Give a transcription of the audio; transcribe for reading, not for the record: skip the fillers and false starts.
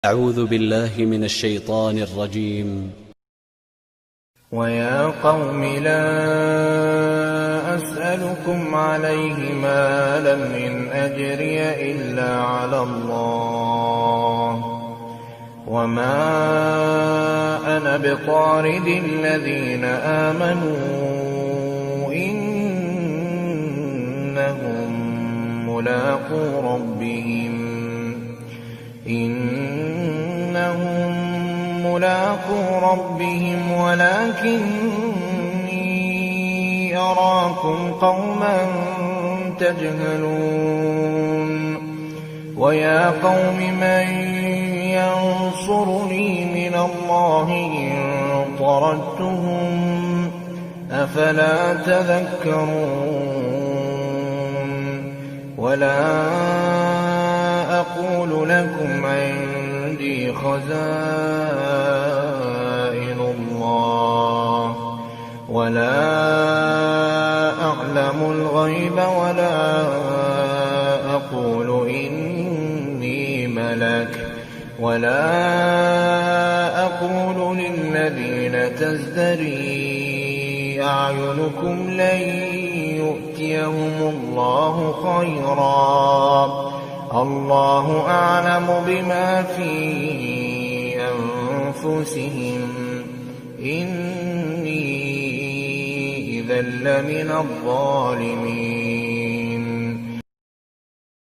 أعوذ بالله من الشيطان الرجيم. ويا قوم لا أسألكم عليه مالا إن أجري إلا على الله وما أنا بطارد الذين آمنوا إنهم ملاقو ربهم ولكني أراكم قوما تجهلون ويا قوم من ينصرني من الله إن طردتهم أفلا تذكرون ولا أقول لكم عندي خزائن الله ولا أعلم الغيب ولا أقول إني ملك ولا أقول للذين تزدري أعينكم لن يؤتيهم الله خيرا الله أعلم بما في أنفسهم إني إذا لمن الظالمين.